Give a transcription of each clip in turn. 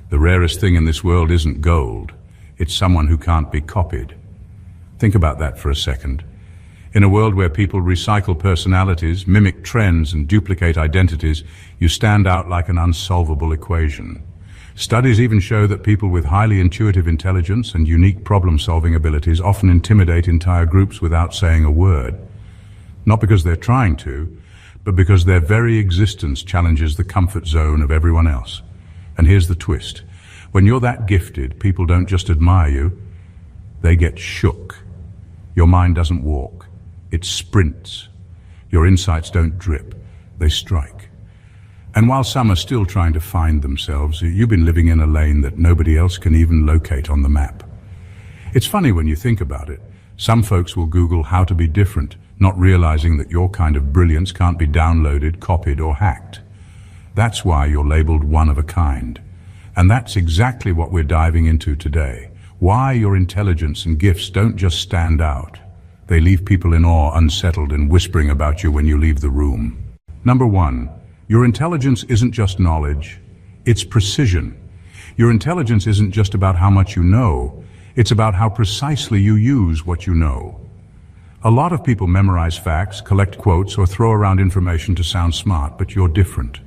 The rarest thing in this world isn't gold. It's someone who can't be copied. Think about that for a second. In a world where people recycle personalities, mimic trends, and duplicate identities, you stand out like an unsolvable equation. Studies even show that people with highly intuitive intelligence and unique problem-solving abilities often intimidate entire groups without saying a word. Not because they're trying to, but because their very existence challenges the comfort zone of everyone else. And here's the twist. When you're that gifted, people don't just admire you, they get shook. Your mind doesn't walk, it sprints. Your insights don't drip, they strike. And while some are still trying to find themselves, you've been living in a lane that nobody else can even locate on the map. It's funny when you think about it. Some folks will Google how to be different, not realizing that your kind of brilliance can't be downloaded, copied, or hacked. That's why you're labeled one of a kind. And that's exactly what we're diving into today. Why your intelligence and gifts don't just stand out. They leave people in awe, unsettled, and whispering about you when you leave the room. Number one, your intelligence isn't just knowledge, it's precision. Your intelligence isn't just about how much you know, it's about how precisely you use what you know. A lot of people memorize facts, collect quotes, or throw around information to sound smart, but you're different.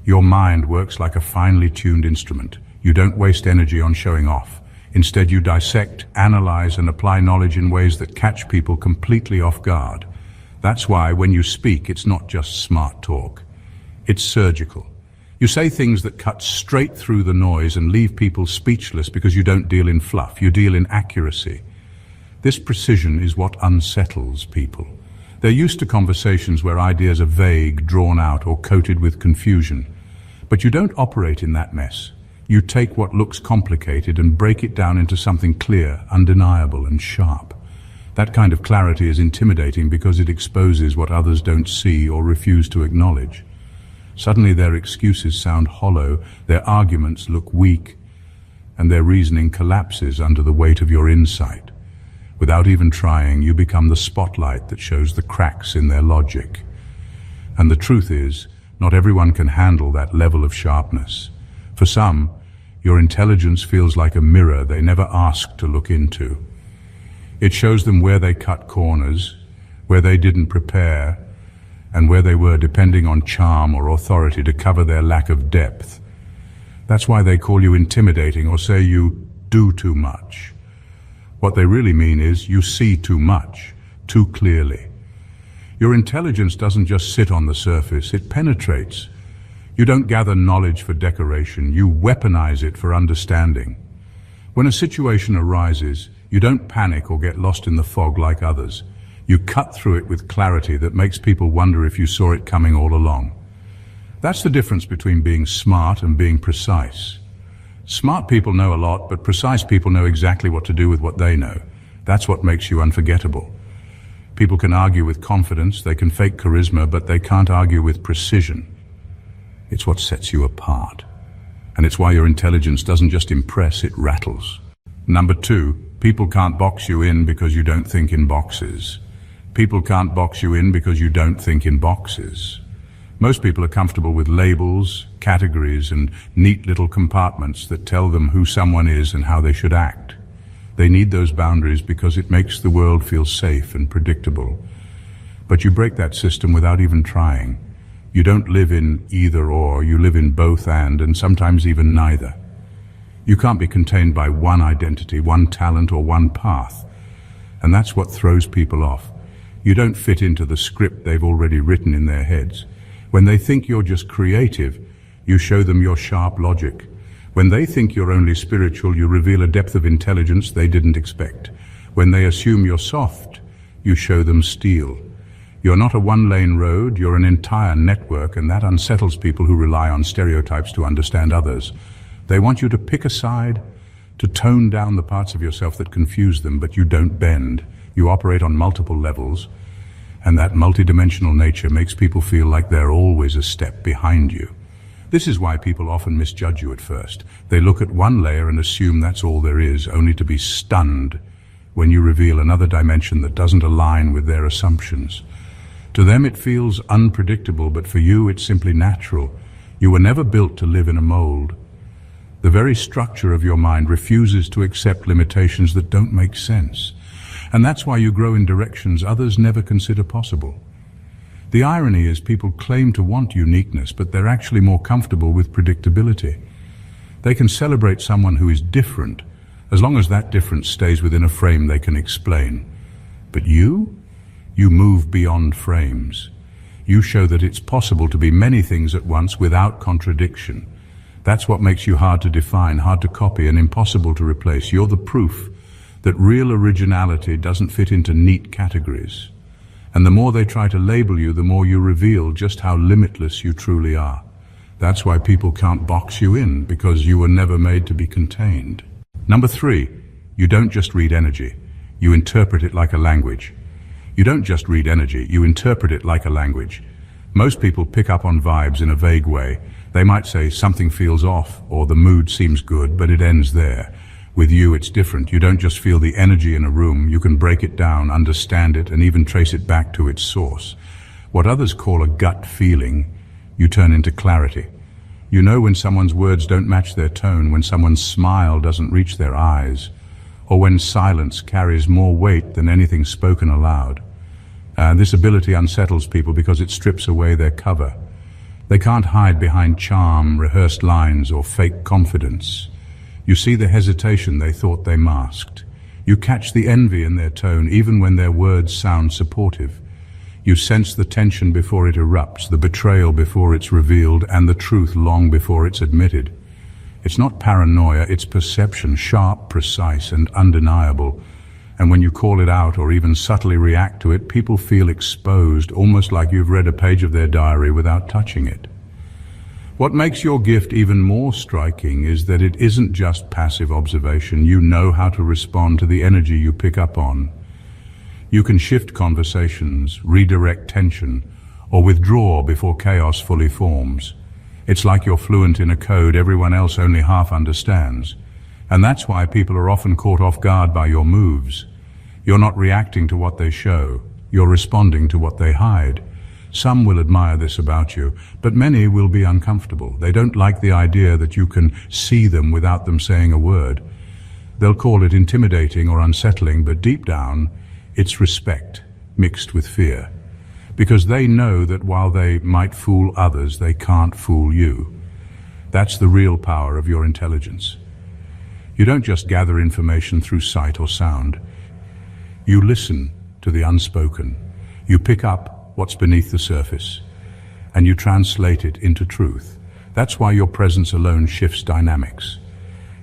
Your mind works like a finely tuned instrument. You don't waste energy on showing off. Instead, you dissect, analyze, and apply knowledge in ways that catch people completely off guard. That's why when you speak, it's not just smart talk. It's surgical. You say things that cut straight through the noise and leave people speechless because you don't deal in fluff, you deal in accuracy. This precision is what unsettles people. They're used to conversations where ideas are vague, drawn out, or coated with confusion. But you don't operate in that mess. You take what looks complicated and break it down into something clear, undeniable, and sharp. That kind of clarity is intimidating because it exposes what others don't see or refuse to acknowledge. Suddenly their excuses sound hollow, their arguments look weak, and their reasoning collapses under the weight of your insight. Without even trying, you become the spotlight that shows the cracks in their logic. And the truth is, not everyone can handle that level of sharpness. For some, your intelligence feels like a mirror they never asked to look into. It shows them where they cut corners, where they didn't prepare, and where they were depending on charm or authority to cover their lack of depth. That's why they call you intimidating or say you do too much. What they really mean is you see too much, too clearly. Your intelligence doesn't just sit on the surface, it penetrates. You don't gather knowledge for decoration, you weaponize it for understanding. When a situation arises, you don't panic or get lost in the fog like others. You cut through it with clarity that makes people wonder if you saw it coming all along. That's the difference between being smart and being precise. Smart people know a lot, but precise people know exactly what to do with what they know. That's what makes you unforgettable. People can argue with confidence, they can fake charisma, but they can't argue with precision. It's what sets you apart. And it's why your intelligence doesn't just impress, it rattles. Number two, people can't box you in because you don't think in boxes. People can't box you in because you don't think in boxes. Most people are comfortable with labels, categories, and neat little compartments that tell them who someone is and how they should act. They need those boundaries because it makes the world feel safe and predictable. But you break that system without even trying. You don't live in either or, you live in both and sometimes even neither. You can't be contained by one identity, one talent, or one path. And that's what throws people off. You don't fit into the script they've already written in their heads. When they think you're just creative, you show them your sharp logic. When they think you're only spiritual, you reveal a depth of intelligence they didn't expect. When they assume you're soft, you show them steel. You're not a one-lane road, you're an entire network, and that unsettles people who rely on stereotypes to understand others. They want you to pick a side, to tone down the parts of yourself that confuse them, but you don't bend. You operate on multiple levels, and that multidimensional nature makes people feel like they're always a step behind you. This is why people often misjudge you at first. They look at one layer and assume that's all there is, only to be stunned when you reveal another dimension that doesn't align with their assumptions. To them it feels unpredictable, but for you it's simply natural. You were never built to live in a mold. The very structure of your mind refuses to accept limitations that don't make sense. And that's why you grow in directions others never consider possible. The irony is people claim to want uniqueness, but they're actually more comfortable with predictability. They can celebrate someone who is different, as long as that difference stays within a frame they can explain. But you move beyond frames. You show that it's possible to be many things at once without contradiction. That's what makes you hard to define, hard to copy, and impossible to replace. You're the proof that real originality doesn't fit into neat categories. And the more they try to label you, the more you reveal just how limitless you truly are. That's why people can't box you in, because you were never made to be contained. Number 3, you don't just read energy. You interpret it like a language. You don't just read energy, you interpret it like a language. Most people pick up on vibes in a vague way. They might say something feels off, or the mood seems good, but it ends there. With you, it's different. You don't just feel the energy in a room. You can break it down, understand it, and even trace it back to its source. What others call a gut feeling, you turn into clarity. You know when someone's words don't match their tone, when someone's smile doesn't reach their eyes, or when silence carries more weight than anything spoken aloud. This ability unsettles people because it strips away their cover. They can't hide behind charm, rehearsed lines, or fake confidence. You see the hesitation they thought they masked. You catch the envy in their tone, even when their words sound supportive. You sense the tension before it erupts, the betrayal before it's revealed, and the truth long before it's admitted. It's not paranoia, it's perception, sharp, precise, and undeniable. And when you call it out or even subtly react to it, people feel exposed, almost like you've read a page of their diary without touching it. What makes your gift even more striking is that it isn't just passive observation. You know how to respond to the energy you pick up on. You can shift conversations, redirect tension, or withdraw before chaos fully forms. It's like you're fluent in a code everyone else only half understands. And that's why people are often caught off guard by your moves. You're not reacting to what they show. You're responding to what they hide. Some will admire this about you, but many will be uncomfortable. They don't like the idea that you can see them without them saying a word. They'll call it intimidating or unsettling, but deep down, it's respect mixed with fear. Because they know that while they might fool others, they can't fool you. That's the real power of your intelligence. You don't just gather information through sight or sound. You listen to the unspoken. You pick up what's beneath the surface, and you translate it into truth. That's why your presence alone shifts dynamics.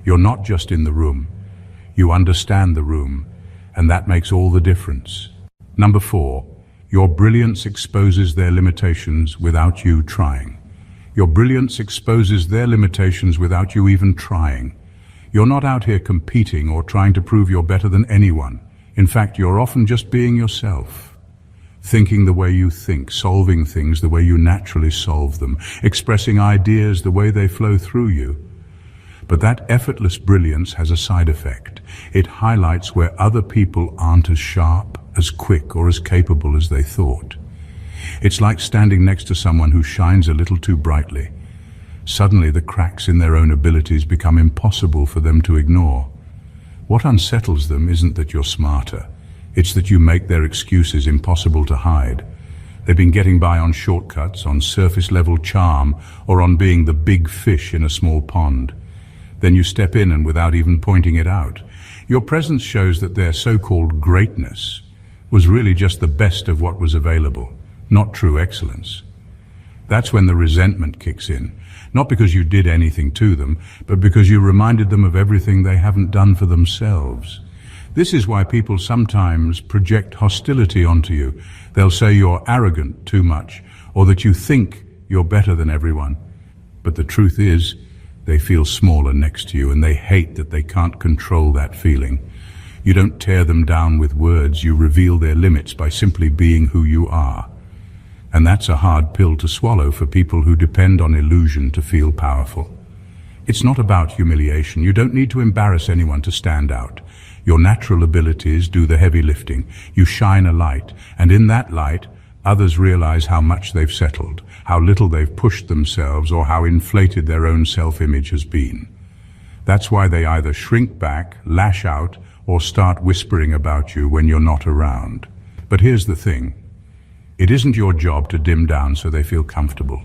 You're not just in the room. You understand the room, and that makes all the difference. Number 4, your brilliance exposes their limitations without you trying. Your brilliance exposes their limitations without you even trying. You're not out here competing or trying to prove you're better than anyone. In fact, you're often just being yourself. Thinking the way you think, solving things the way you naturally solve them, expressing ideas the way they flow through you. But that effortless brilliance has a side effect. It highlights where other people aren't as sharp, as quick, or as capable as they thought. It's like standing next to someone who shines a little too brightly. Suddenly the cracks in their own abilities become impossible for them to ignore. What unsettles them isn't that you're smarter. It's that you make their excuses impossible to hide. They've been getting by on shortcuts, on surface-level charm, or on being the big fish in a small pond. Then you step in and without even pointing it out, your presence shows that their so-called greatness was really just the best of what was available, not true excellence. That's when the resentment kicks in. Not because you did anything to them, but because you reminded them of everything they haven't done for themselves. This is why people sometimes project hostility onto you. They'll say you're arrogant too much, or that you think you're better than everyone. But the truth is, they feel smaller next to you, and they hate that they can't control that feeling. You don't tear them down with words, you reveal their limits by simply being who you are. And that's a hard pill to swallow for people who depend on illusion to feel powerful. It's not about humiliation. You don't need to embarrass anyone to stand out. Your natural abilities do the heavy lifting. You shine a light, and in that light, others realize how much they've settled, how little they've pushed themselves, or how inflated their own self-image has been. That's why they either shrink back, lash out, or start whispering about you when you're not around. But here's the thing. It isn't your job to dim down so they feel comfortable.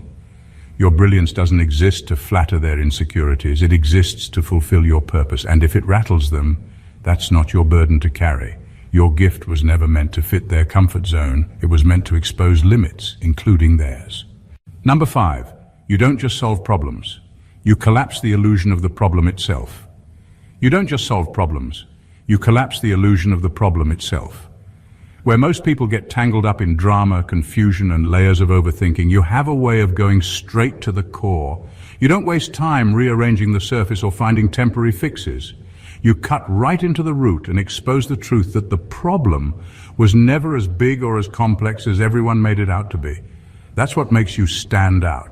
Your brilliance doesn't exist to flatter their insecurities. It exists to fulfill your purpose. And if it rattles them, that's not your burden to carry. Your gift was never meant to fit their comfort zone. It was meant to expose limits, including theirs. Number 5, you don't just solve problems. You collapse the illusion of the problem itself. You don't just solve problems. You collapse the illusion of the problem itself. Where most people get tangled up in drama, confusion, and layers of overthinking, you have a way of going straight to the core. You don't waste time rearranging the surface or finding temporary fixes. You cut right into the root and expose the truth that the problem was never as big or as complex as everyone made it out to be. That's what makes you stand out.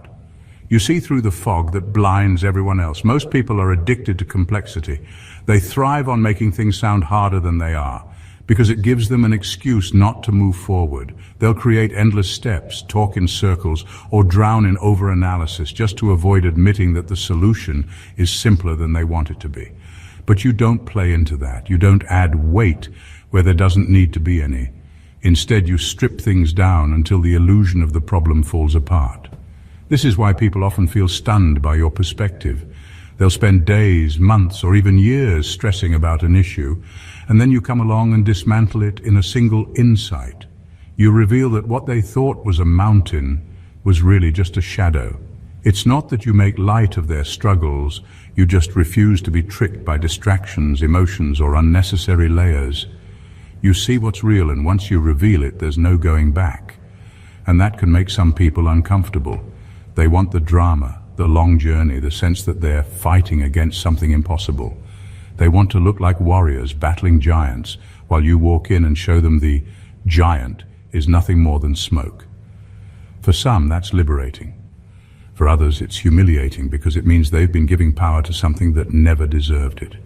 You see through the fog that blinds everyone else. Most people are addicted to complexity. They thrive on making things sound harder than they are, because it gives them an excuse not to move forward. They'll create endless steps, talk in circles, or drown in overanalysis just to avoid admitting that the solution is simpler than they want it to be. But you don't play into that. You don't add weight where there doesn't need to be any. Instead, you strip things down until the illusion of the problem falls apart. This is why people often feel stunned by your perspective. They'll spend days, months, or even years stressing about an issue, and then you come along and dismantle it in a single insight. You reveal that what they thought was a mountain was really just a shadow. It's not that you make light of their struggles, you just refuse to be tricked by distractions, emotions, or unnecessary layers. You see what's real, and once you reveal it, there's no going back. And that can make some people uncomfortable. They want the drama, the long journey, the sense that they're fighting against something impossible. They want to look like warriors battling giants, while you walk in and show them the giant is nothing more than smoke. For some, that's liberating. For others, it's humiliating because it means they've been giving power to something that never deserved it.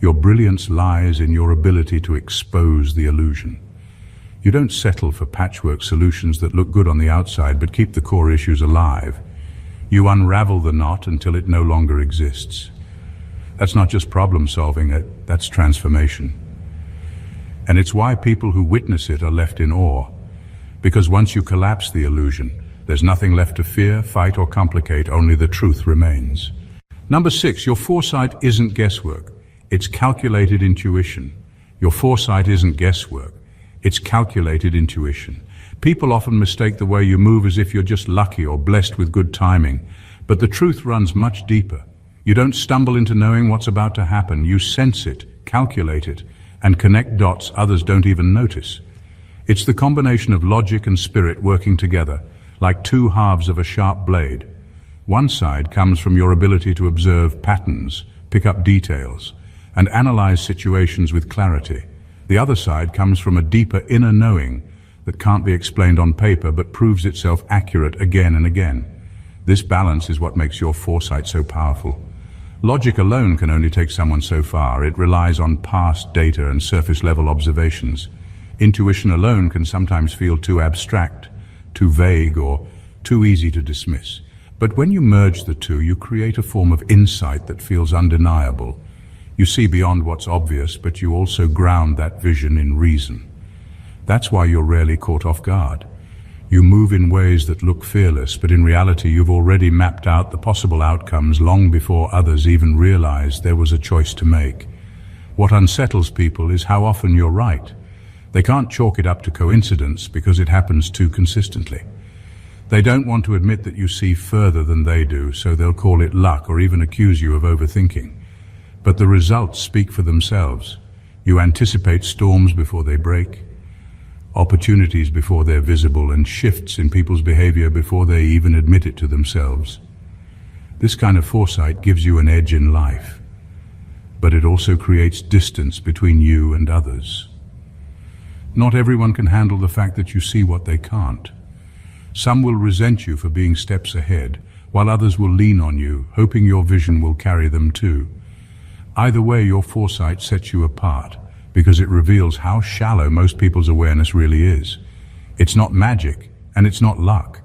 Your brilliance lies in your ability to expose the illusion. You don't settle for patchwork solutions that look good on the outside but keep the core issues alive. You unravel the knot until it no longer exists. That's not just problem solving, that's transformation. And it's why people who witness it are left in awe. Because once you collapse the illusion, there's nothing left to fear, fight, or complicate, only the truth remains. Number 6, your foresight isn't guesswork. It's calculated intuition. Your foresight isn't guesswork. It's calculated intuition. People often mistake the way you move as if you're just lucky or blessed with good timing, but the truth runs much deeper. You don't stumble into knowing what's about to happen. You sense it, calculate it, and connect dots others don't even notice. It's the combination of logic and spirit working together, like two halves of a sharp blade. One side comes from your ability to observe patterns, pick up details, and analyze situations with clarity. The other side comes from a deeper inner knowing that can't be explained on paper but proves itself accurate again and again. This balance is what makes your foresight so powerful. Logic alone can only take someone so far. It relies on past data and surface-level observations. Intuition alone can sometimes feel too abstract, too vague, or too easy to dismiss. But when you merge the two, you create a form of insight that feels undeniable. You see beyond what's obvious, but you also ground that vision in reason. That's why you're rarely caught off guard. You move in ways that look fearless, but in reality you've already mapped out the possible outcomes long before others even realize there was a choice to make. What unsettles people is how often you're right. They can't chalk it up to coincidence because it happens too consistently. They don't want to admit that you see further than they do, so they'll call it luck or even accuse you of overthinking. But the results speak for themselves. You anticipate storms before they break, opportunities before they're visible, and shifts in people's behavior before they even admit it to themselves. This kind of foresight gives you an edge in life, but it also creates distance between you and others. Not everyone can handle the fact that you see what they can't. Some will resent you for being steps ahead, while others will lean on you, hoping your vision will carry them too. Either way, your foresight sets you apart, because it reveals how shallow most people's awareness really is. It's not magic, and it's not luck.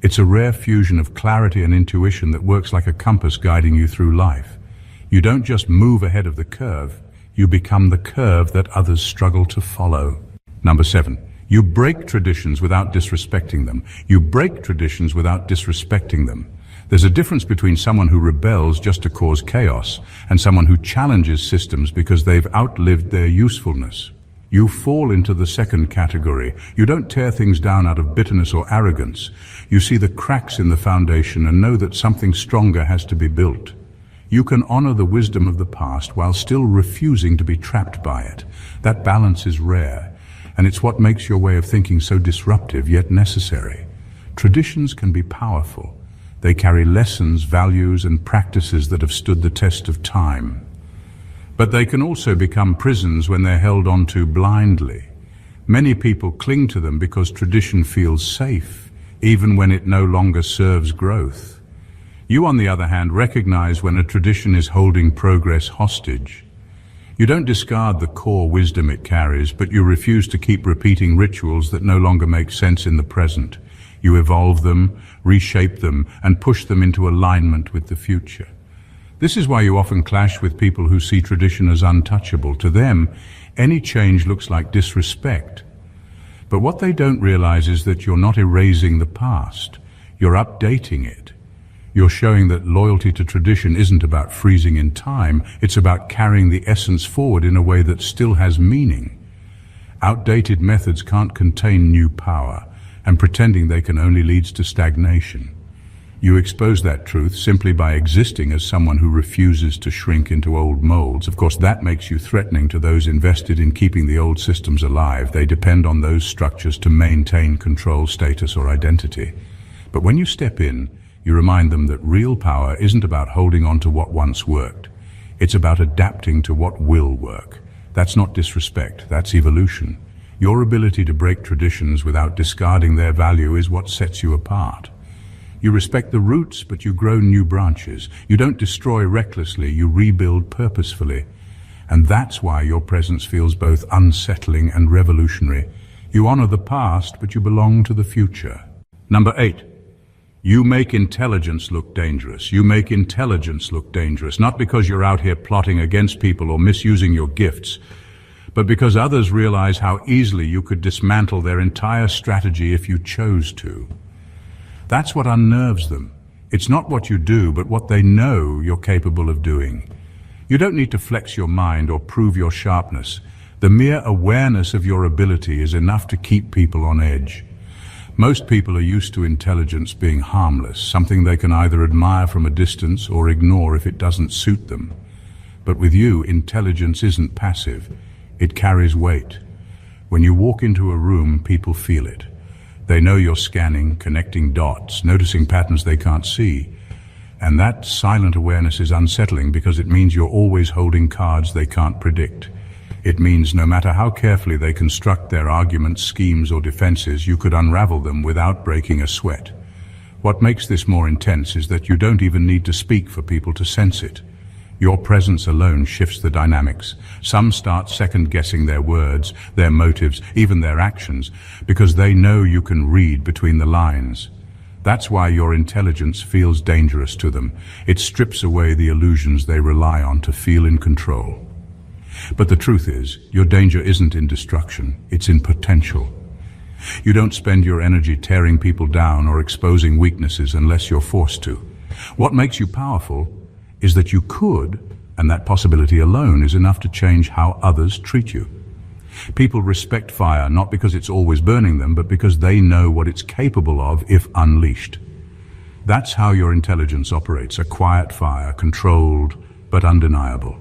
It's a rare fusion of clarity and intuition that works like a compass guiding you through life. You don't just move ahead of the curve, you become the curve that others struggle to follow. Number 7. You break traditions without disrespecting them. You break traditions without disrespecting them. There's a difference between someone who rebels just to cause chaos and someone who challenges systems because they've outlived their usefulness. You fall into the second category. You don't tear things down out of bitterness or arrogance. You see the cracks in the foundation and know that something stronger has to be built. You can honor the wisdom of the past while still refusing to be trapped by it. That balance is rare, and it's what makes your way of thinking so disruptive yet necessary. Traditions can be powerful. They carry lessons, values, and practices that have stood the test of time. But they can also become prisons when they're held onto blindly. Many people cling to them because tradition feels safe, even when it no longer serves growth. You, on the other hand, recognize when a tradition is holding progress hostage. You don't discard the core wisdom it carries, but you refuse to keep repeating rituals that no longer make sense in the present. You evolve them, reshape them, and push them into alignment with the future. This is why you often clash with people who see tradition as untouchable. To them, any change looks like disrespect. But what they don't realize is that you're not erasing the past. You're updating it. You're showing that loyalty to tradition isn't about freezing in time. It's about carrying the essence forward in a way that still has meaning. Outdated methods can't contain new power, and pretending they can only leads to stagnation. You expose that truth simply by existing as someone who refuses to shrink into old molds. Of course, that makes you threatening to those invested in keeping the old systems alive. They depend on those structures to maintain control, status, or identity. But when you step in, you remind them that real power isn't about holding on to what once worked. It's about adapting to what will work. That's not disrespect, that's evolution. Your ability to break traditions without discarding their value is what sets you apart. You respect the roots, but you grow new branches. You don't destroy recklessly, you rebuild purposefully. And that's why your presence feels both unsettling and revolutionary. You honor the past, but you belong to the future. Number 8. You make intelligence look dangerous. You make intelligence look dangerous, not because you're out here plotting against people or misusing your gifts, but because others realize how easily you could dismantle their entire strategy if you chose to. That's what unnerves them. It's not what you do, but what they know you're capable of doing. You don't need to flex your mind or prove your sharpness. The mere awareness of your ability is enough to keep people on edge. Most people are used to intelligence being harmless, something they can either admire from a distance or ignore if it doesn't suit them. But with you, intelligence isn't passive. It carries weight. When you walk into a room, people feel it. They know you're scanning, connecting dots, noticing patterns they can't see. And that silent awareness is unsettling because it means you're always holding cards they can't predict. It means no matter how carefully they construct their arguments, schemes, or defenses, you could unravel them without breaking a sweat. What makes this more intense is that you don't even need to speak for people to sense it. Your presence alone shifts the dynamics. Some start second-guessing their words, their motives, even their actions, because they know you can read between the lines. That's why your intelligence feels dangerous to them. It strips away the illusions they rely on to feel in control. But the truth is, your danger isn't in destruction, it's in potential. You don't spend your energy tearing people down or exposing weaknesses unless you're forced to. What makes you powerful is that you could, and that possibility alone is enough to change how others treat you. People respect fire not because it's always burning them, but because they know what it's capable of if unleashed. That's how your intelligence operates, a quiet fire, controlled but undeniable.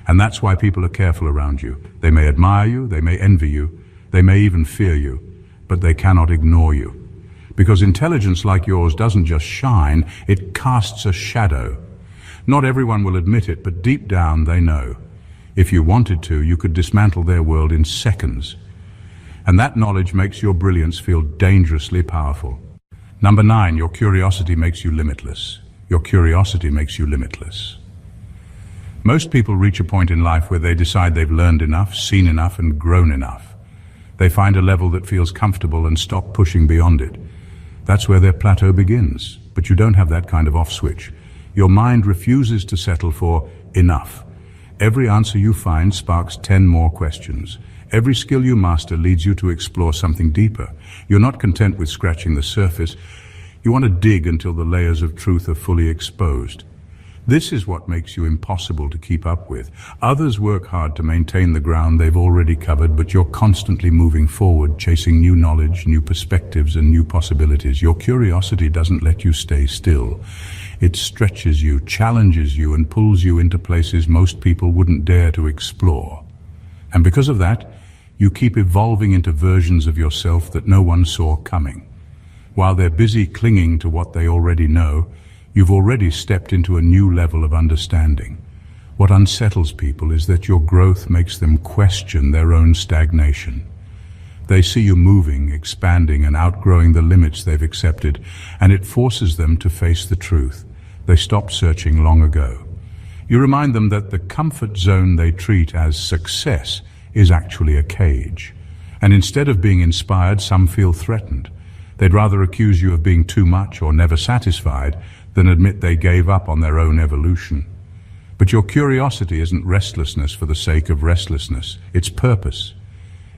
And that's why people are careful around you. They may admire you, they may envy you, they may even fear you, but they cannot ignore you. Because intelligence like yours doesn't just shine, it casts a shadow. Not everyone will admit it, but deep down they know. If you wanted to, you could dismantle their world in seconds. And that knowledge makes your brilliance feel dangerously powerful. Number 9, your curiosity makes you limitless. Your curiosity makes you limitless. Most people reach a point in life where they decide they've learned enough, seen enough, and grown enough. They find a level that feels comfortable and stop pushing beyond it. That's where their plateau begins. But you don't have that kind of off switch. Your mind refuses to settle for enough. Every answer you find sparks 10 more questions. Every skill you master leads you to explore something deeper. You're not content with scratching the surface. You want to dig until the layers of truth are fully exposed. This is what makes you impossible to keep up with. Others work hard to maintain the ground they've already covered, but you're constantly moving forward, chasing new knowledge, new perspectives, and new possibilities. Your curiosity doesn't let you stay still. It stretches you, challenges you, and pulls you into places most people wouldn't dare to explore. And because of that, you keep evolving into versions of yourself that no one saw coming. While they're busy clinging to what they already know, you've already stepped into a new level of understanding. What unsettles people is that your growth makes them question their own stagnation. They see you moving, expanding, and outgrowing the limits they've accepted, and it forces them to face the truth. They stopped searching long ago. You remind them that the comfort zone they treat as success is actually a cage. And instead of being inspired, some feel threatened. They'd rather accuse you of being too much or never satisfied than admit they gave up on their own evolution. But your curiosity isn't restlessness for the sake of restlessness. It's purpose.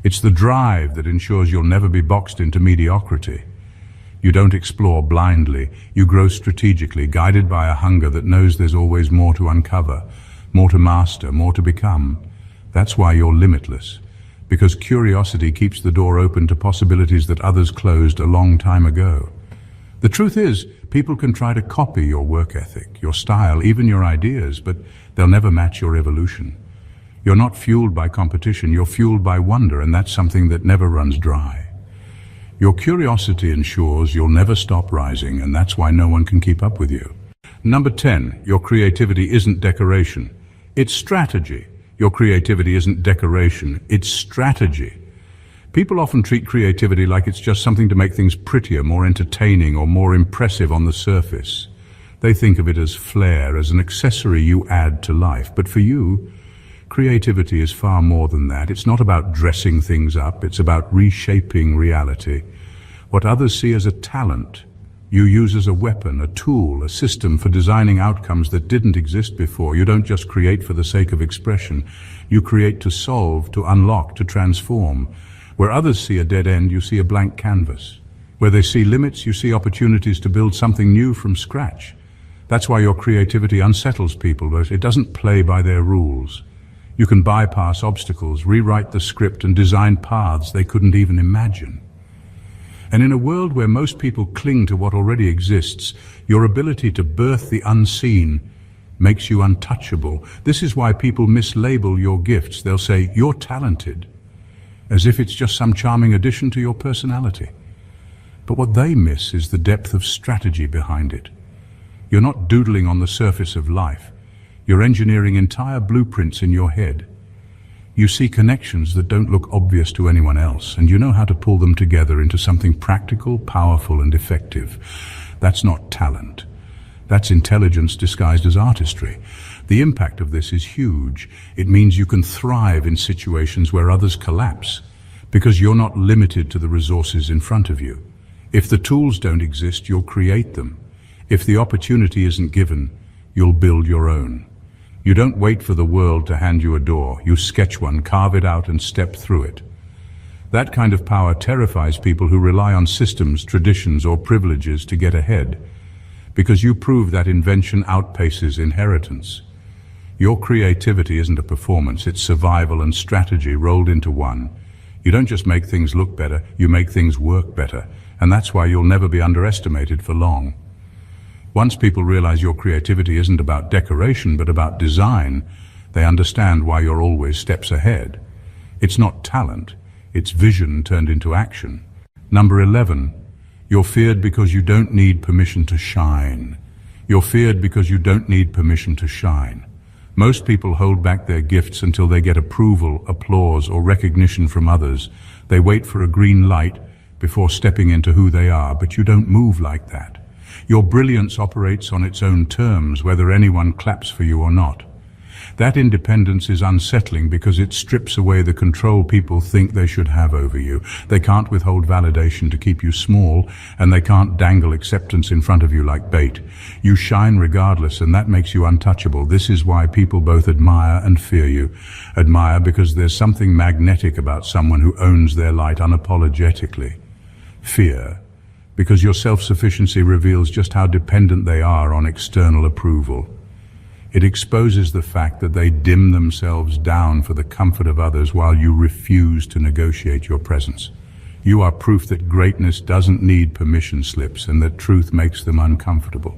It's the drive that ensures you'll never be boxed into mediocrity. You don't explore blindly. You grow strategically, guided by a hunger that knows there's always more to uncover, more to master, more to become. That's why you're limitless. Because curiosity keeps the door open to possibilities that others closed a long time ago. The truth is, people can try to copy your work ethic, your style, even your ideas, but they'll never match your evolution. You're not fueled by competition, you're fueled by wonder, and that's something that never runs dry. Your curiosity ensures you'll never stop rising, and that's why no one can keep up with you. Number 10, your creativity isn't decoration. It's strategy. Your creativity isn't decoration, it's strategy. People often treat creativity like it's just something to make things prettier, more entertaining, or more impressive on the surface. They think of it as flair, as an accessory you add to life. But for you, creativity is far more than that. It's not about dressing things up, it's about reshaping reality. What others see as a talent, you use as a weapon, a tool, a system for designing outcomes that didn't exist before. You don't just create for the sake of expression. You create to solve, to unlock, to transform. Where others see a dead end, you see a blank canvas. Where they see limits, you see opportunities to build something new from scratch. That's why your creativity unsettles people, but it doesn't play by their rules. You can bypass obstacles, rewrite the script, and design paths they couldn't even imagine. And in a world where most people cling to what already exists, your ability to birth the unseen makes you untouchable. This is why people mislabel your gifts. They'll say, "You're talented," as if it's just some charming addition to your personality. But what they miss is the depth of strategy behind it. You're not doodling on the surface of life. You're engineering entire blueprints in your head. You see connections that don't look obvious to anyone else, and you know how to pull them together into something practical, powerful, and effective. That's not talent. That's intelligence disguised as artistry. The impact of this is huge. It means you can thrive in situations where others collapse, because you're not limited to the resources in front of you. If the tools don't exist, you'll create them. If the opportunity isn't given, you'll build your own. You don't wait for the world to hand you a door. You sketch one, carve it out, and step through it. That kind of power terrifies people who rely on systems, traditions, or privileges to get ahead, because you prove that invention outpaces inheritance. Your creativity isn't a performance, it's survival and strategy rolled into one. You don't just make things look better, you make things work better, and that's why you'll never be underestimated for long. Once people realize your creativity isn't about decoration but about design, they understand why you're always steps ahead. It's not talent, it's vision turned into action. Number 11, you're feared because you don't need permission to shine. You're feared because you don't need permission to shine. Most people hold back their gifts until they get approval, applause, or recognition from others. They wait for a green light before stepping into who they are, but you don't move like that. Your brilliance operates on its own terms, whether anyone claps for you or not. That independence is unsettling because it strips away the control people think they should have over you. They can't withhold validation to keep you small, and they can't dangle acceptance in front of you like bait. You shine regardless, and that makes you untouchable. This is why people both admire and fear you. Admire because there's something magnetic about someone who owns their light unapologetically. Fear because your self-sufficiency reveals just how dependent they are on external approval. It exposes the fact that they dim themselves down for the comfort of others while you refuse to negotiate your presence. You are proof that greatness doesn't need permission slips and that truth makes them uncomfortable.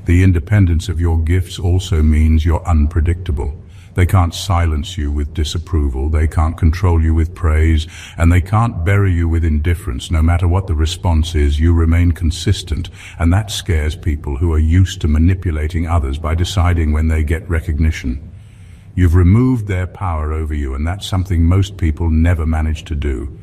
The independence of your gifts also means you're unpredictable. They can't silence you with disapproval, they can't control you with praise, and they can't bury you with indifference. No matter what the response is, you remain consistent, and that scares people who are used to manipulating others by deciding when they get recognition. You've removed their power over you, and that's something most people never manage to do.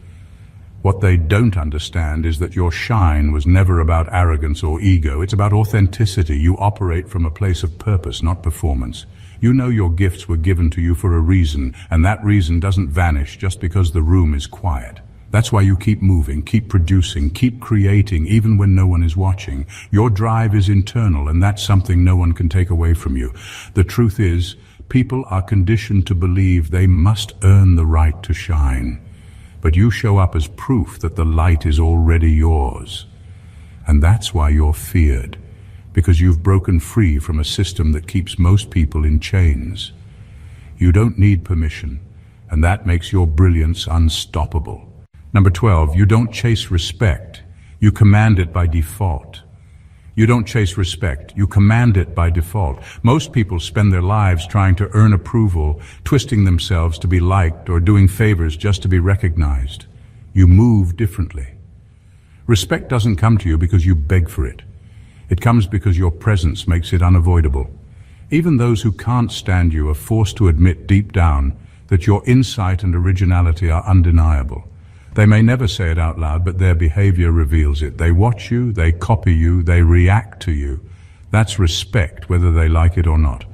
What they don't understand is that your shine was never about arrogance or ego. It's about authenticity. You operate from a place of purpose, not performance. You know your gifts were given to you for a reason, and that reason doesn't vanish just because the room is quiet. That's why you keep moving, keep producing, keep creating, even when no one is watching. Your drive is internal, and that's something no one can take away from you. The truth is, people are conditioned to believe they must earn the right to shine. But you show up as proof that the light is already yours. And that's why you're feared. Because you've broken free from a system that keeps most people in chains. You don't need permission, and that makes your brilliance unstoppable. Number 12, you don't chase respect, you command it by default. You don't chase respect, you command it by default. Most people spend their lives trying to earn approval, twisting themselves to be liked or doing favors just to be recognized. You move differently. Respect doesn't come to you because you beg for it. It comes because your presence makes it unavoidable. Even those who can't stand you are forced to admit deep down that your insight and originality are undeniable. They may never say it out loud, but their behavior reveals it. They watch you, they copy you, they react to you. That's respect, whether they like it or not.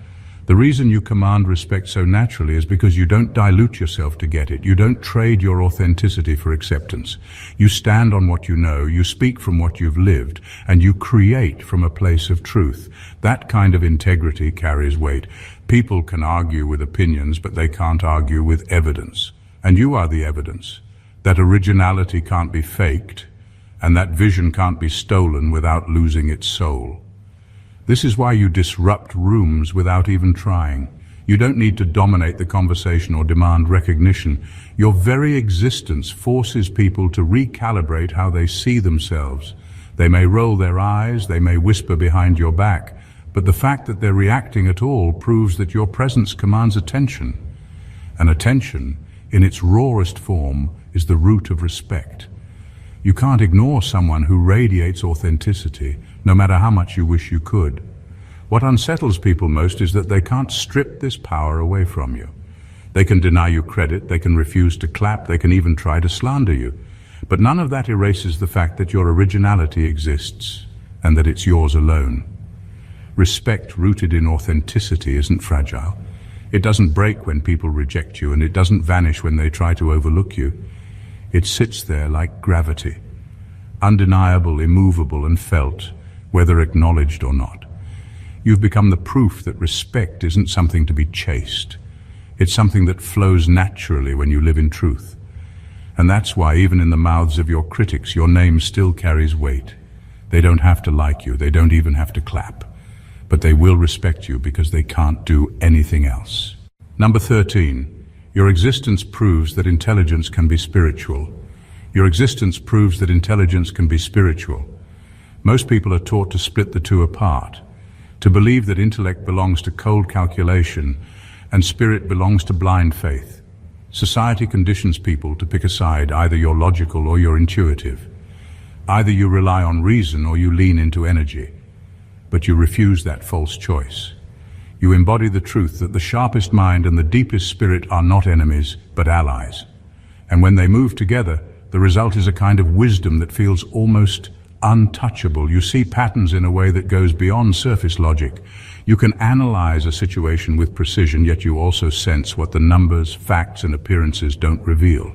The reason you command respect so naturally is because you don't dilute yourself to get it. You don't trade your authenticity for acceptance. You stand on what you know, you speak from what you've lived, and you create from a place of truth. That kind of integrity carries weight. People can argue with opinions, but they can't argue with evidence. And you are the evidence. That originality can't be faked, and that vision can't be stolen without losing its soul. This is why you disrupt rooms without even trying. You don't need to dominate the conversation or demand recognition. Your very existence forces people to recalibrate how they see themselves. They may roll their eyes, they may whisper behind your back, but the fact that they're reacting at all proves that your presence commands attention. And attention, in its rawest form, is the root of respect. You can't ignore someone who radiates authenticity, no matter how much you wish you could. What unsettles people most is that they can't strip this power away from you. They can deny you credit, they can refuse to clap, they can even try to slander you. But none of that erases the fact that your originality exists, and that it's yours alone. Respect rooted in authenticity isn't fragile. It doesn't break when people reject you, and it doesn't vanish when they try to overlook you. It sits there like gravity, undeniable, immovable, and felt, whether acknowledged or not. You've become the proof that respect isn't something to be chased. It's something that flows naturally when you live in truth. And that's why even in the mouths of your critics, your name still carries weight. They don't have to like you, they don't even have to clap. But they will respect you because they can't do anything else. Number 13. Your existence proves that intelligence can be spiritual. Your existence proves that intelligence can be spiritual. Most people are taught to split the two apart, to believe that intellect belongs to cold calculation and spirit belongs to blind faith. Society conditions people to pick a side, either you're logical or you're intuitive. Either you rely on reason or you lean into energy. But you refuse that false choice. You embody the truth that the sharpest mind and the deepest spirit are not enemies, but allies. And when they move together, the result is a kind of wisdom that feels almost untouchable. You see patterns in a way that goes beyond surface logic. You can analyze a situation with precision, yet you also sense what the numbers, facts, and appearances don't reveal.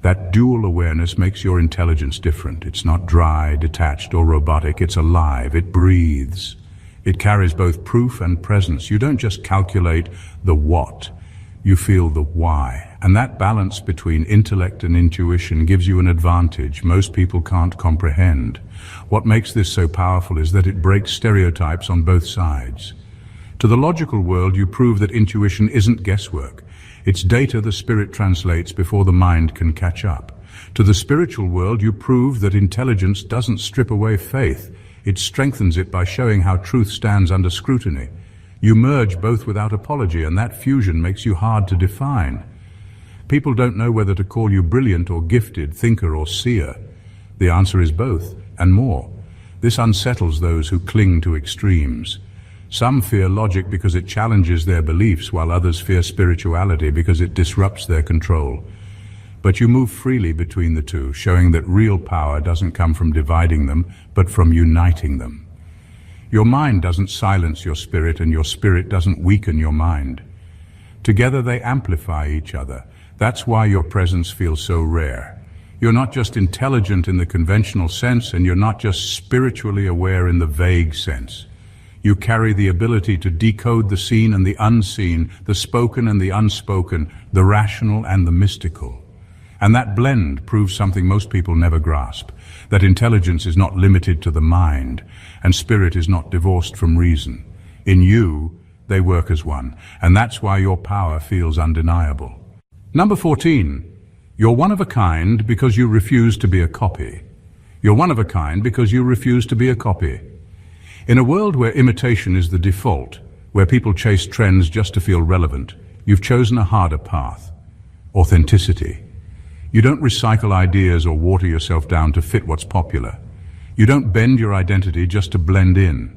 That dual awareness makes your intelligence different. It's not dry, detached, or robotic. It's alive. It breathes. It carries both proof and presence. You don't just calculate the what. You feel the why. And that balance between intellect and intuition gives you an advantage most people can't comprehend. What makes this so powerful is that it breaks stereotypes on both sides. To the logical world, you prove that intuition isn't guesswork. It's data the spirit translates before the mind can catch up. To the spiritual world, you prove that intelligence doesn't strip away faith. It strengthens it by showing how truth stands under scrutiny. You merge both without apology, and that fusion makes you hard to define. People don't know whether to call you brilliant or gifted, thinker or seer. The answer is both, and more. This unsettles those who cling to extremes. Some fear logic because it challenges their beliefs, while others fear spirituality because it disrupts their control. But you move freely between the two, showing that real power doesn't come from dividing them, but from uniting them. Your mind doesn't silence your spirit, and your spirit doesn't weaken your mind. Together they amplify each other. That's why your presence feels so rare. You're not just intelligent in the conventional sense, and you're not just spiritually aware in the vague sense. You carry the ability to decode the seen and the unseen, the spoken and the unspoken, the rational and the mystical. And that blend proves something most people never grasp, that intelligence is not limited to the mind, and spirit is not divorced from reason. In you, they work as one, and that's why your power feels undeniable. Number 14. You're one of a kind because you refuse to be a copy. You're one of a kind because you refuse to be a copy. In a world where imitation is the default, where people chase trends just to feel relevant, you've chosen a harder path: authenticity. You don't recycle ideas or water yourself down to fit what's popular. You don't bend your identity just to blend in.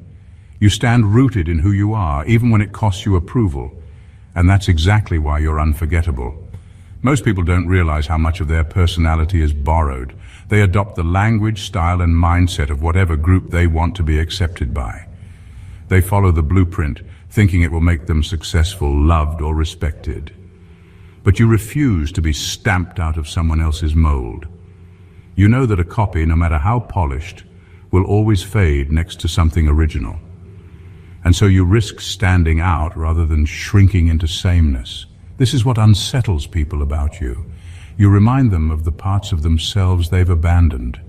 You stand rooted in who you are, even when it costs you approval. And that's exactly why you're unforgettable. Most people don't realize how much of their personality is borrowed. They adopt the language, style, and mindset of whatever group they want to be accepted by. They follow the blueprint, thinking it will make them successful, loved, or respected. But you refuse to be stamped out of someone else's mold. You know that a copy, no matter how polished, will always fade next to something original. And so you risk standing out rather than shrinking into sameness. This is what unsettles people about you. You remind them of the parts of themselves they've abandoned.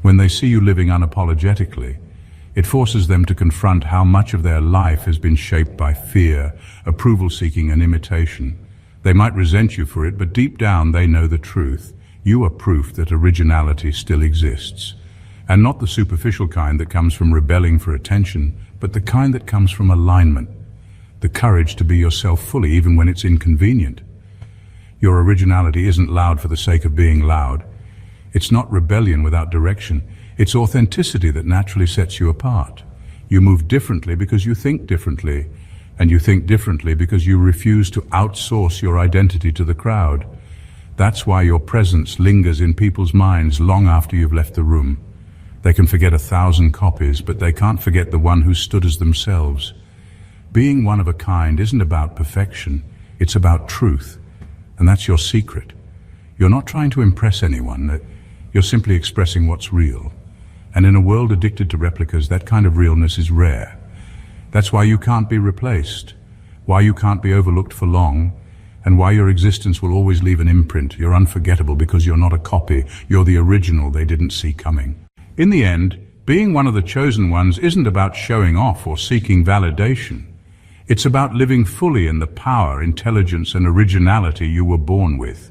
When they see you living unapologetically, it forces them to confront how much of their life has been shaped by fear, approval-seeking, and imitation. They might resent you for it, but deep down they know the truth. You are proof that originality still exists. And not the superficial kind that comes from rebelling for attention, but the kind that comes from alignment. The courage to be yourself fully, even when it's inconvenient. Your originality isn't loud for the sake of being loud. It's not rebellion without direction. It's authenticity that naturally sets you apart. You move differently because you think differently, and you think differently because you refuse to outsource your identity to the crowd. That's why your presence lingers in people's minds long after you've left the room. They can forget 1,000 copies, but they can't forget the one who stood as themselves. Being one of a kind isn't about perfection, it's about truth. And that's your secret. You're not trying to impress anyone, you're simply expressing what's real. And in a world addicted to replicas, that kind of realness is rare. That's why you can't be replaced, why you can't be overlooked for long, and why your existence will always leave an imprint. You're unforgettable because you're not a copy, you're the original they didn't see coming. In the end, being one of the chosen ones isn't about showing off or seeking validation. It's about living fully in the power, intelligence, and originality you were born with.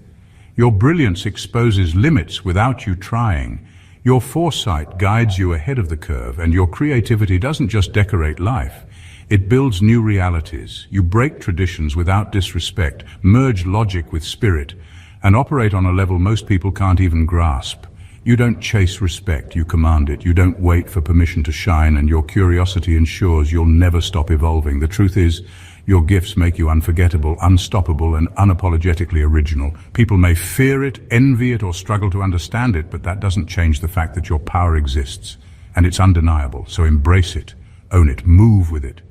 Your brilliance exposes limits without you trying. Your foresight guides you ahead of the curve, and your creativity doesn't just decorate life. It builds new realities. You break traditions without disrespect, merge logic with spirit, and operate on a level most people can't even grasp. You don't chase respect, you command it. You don't wait for permission to shine, and your curiosity ensures you'll never stop evolving. The truth is, Your gifts make you unforgettable, unstoppable, and unapologetically original. People may fear it, envy it, or struggle to understand it, but that doesn't change the fact that your power exists, and it's undeniable. So embrace it, own it, move with it.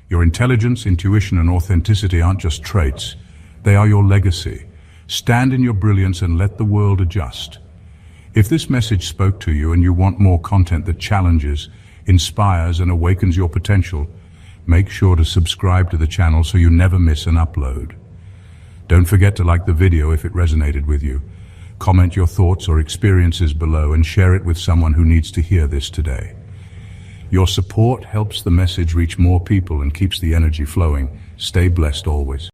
Your intelligence, intuition, and authenticity aren't just traits. They are your legacy. Stand in your brilliance and let the world adjust. If this message spoke to you and you want more content that challenges, inspires, and awakens your potential, make sure to subscribe to the channel so you never miss an upload. Don't forget to like the video if it resonated with you. Comment your thoughts or experiences below and share it with someone who needs to hear this today. Your support helps the message reach more people and keeps the energy flowing. Stay blessed always.